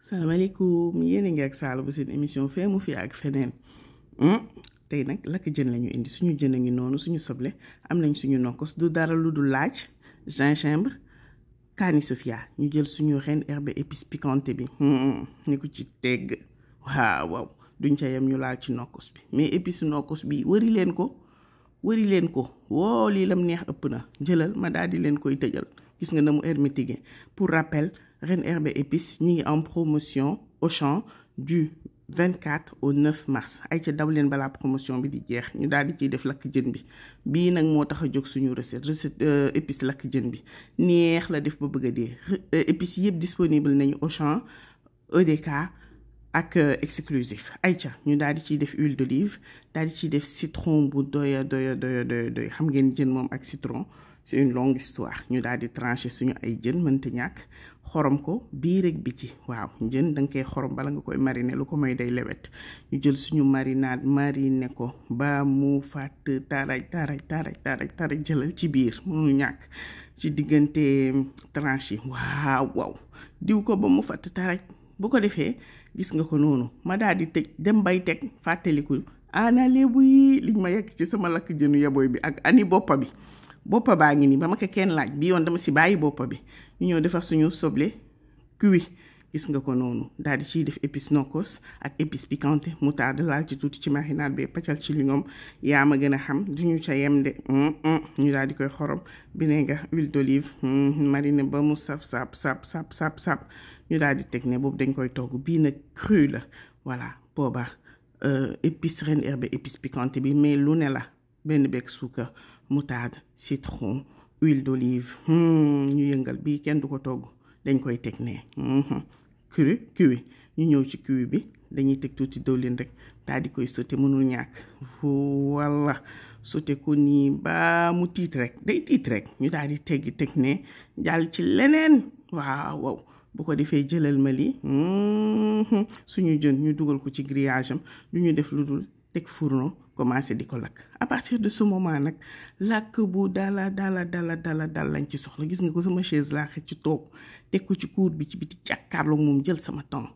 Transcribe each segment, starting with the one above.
salaamaaleykum yéen a ngi ak Sala bu seen émission fee mu fi ak feneen tey nag lakk jën la ñu indi suñu jën a ngi noonu suñu soble am nañ suñu nokkos du dara lu dul laaj gingembre kaani sofia ñu jël suñu ren herbe épice piquante bi ni ko ci tegg waaw duñ ca yem ñu laal ci nokkos bi mais épice nokkos bi wëri leen ko woo lii lam neex ëpp na jëlal ma daal di leen koy tëjal gis nga na mu hermétique. Pour rappel, Ren Herbe Épices ñi ngi en promotion au champ du 24 au 9 mars ay ca daw leen balaa promotion bi di jeex ñu daal di ciy def lakk jën bi bii nag moo tax a jóg suñu recette épice lakk jën bi neex la def ba bëgg a dee épices yëpp disponible nañu au champ EDK ak exclusif ay ca ñu daal di ciy def huile d'olive daal di ciy def citron bu doy xam ngeen jën moom ak citron c'est une longue histoire ñu daal di trancher suñu ay jën mënta ñàkk xorom ko bii rek biti waaw jën da nga koy xorom bala nga koy mariner lu ko may day lewet ñu jël suñu marinade mariner ko ba mu fàtt taraj jëlal ci biir mënul ñàkk ci diggante tranche yi waaw diw ko ba mu fàtt taraj bu ko defee gis nga ko noonu ma daal di tëj dem bay teg fàttaliku ana léebu yi liñ ma yekk ci sama lakk jënu yaboy bi ak ani boppa bi boppa baa ngi nii ba ma ko kenn laaj bi yoon dama si bàyyi boppa bi ñu ñëw defar suñu soble cuit gis nga ko noonu daal di ciy def épice nokkos ak épice piquante moutarde laal ci tuuti ci marinade bi paccal ci li ñoom yaa ma gën a xam duñu ca yem de ñu daal di koy xorom vinaigre huile d'olive mariner ba mu sap ñu daal di teg ne boobu dañ koy togg bii nag cru la voilà booba épice Ren Herbe épice piquante bi mais lu ne la benn beeg suukar moutarde citron huile d'olive ñu yëngal bii kenn du ko togg dañ koy teg ne cuit ñu ñëw ci cuit bi dañuy teg tuuti diwlin rek daal di koy sauté mënul ñàkk voilà sauté ko nii ba mu tiit rek day tiit rek ñu daal di teg ne jàll ci leneen waaw bu ko defee jëlal ma li suñu jën ñu dugal ko ci grillage am lu ñu def lu dul teg fourneau commencé di ko lakk à partir de ce moment nag lakk bu dal lañ ci soxla gis nga ko sama chaise laa xëcc ci toog teg ko ci cour bi ci biti jàkkaarloo moom jël sama temps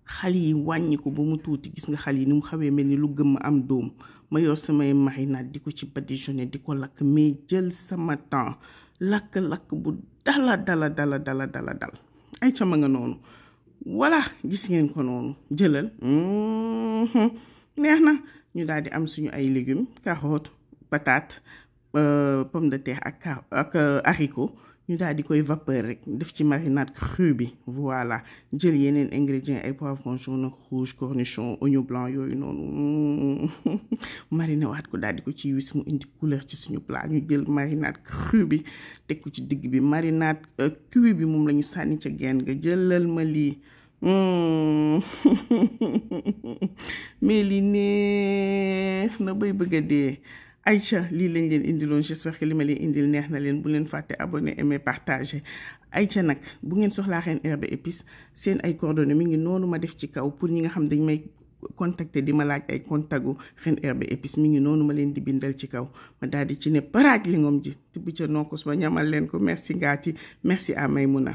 xal yi wàññi ko ba mu tuuti gis nga xal yi ni mu xawee mel ni lu gëm ma am doom ma yor samay marinade di ko ci badigeonné di ko lakk mais jël sama temps lakk bu dal ay ca ma nga noonu voilà gis ngeen ko noonu jëlal neex na ñu daal di am suñu ay légumes carotte patate pomme de terre ak haricot ñu daal di koy vapeur rek def ci marinade cru bi voilà jël yeneen ingrédients ay poivron jaune rouge cornichon oignon blanc yooyu noonu mariné waat ko daal di ko ci wis mu indi couleur ci suñu plat ñu jël marinade cru bi teg ko ci digg bi marinade cuit bi moom la ñu sànni ca genn nga jëlal ma lii mais li neex na bay bëgg a dee Aïcha lii lañ leen indiloon j'espère que li ma leen indil neex na leen bu leen fàtte abonné aimer partager Aïcha nag bu ngeen soxlaa Ren Herbe Épices seen ay coordonnées mi ngi noonu ma def ci kaw pour ñi nga xam dañ may contacter di ma laaj ay contactu Ren Herbe Épices mi ngi noonu ma leen di bindal ci kaw ma daal di ci ne paraaj li ngoom ji tibb ca nokkos ba ñamal leen ko merci Ngati merci à Maymouna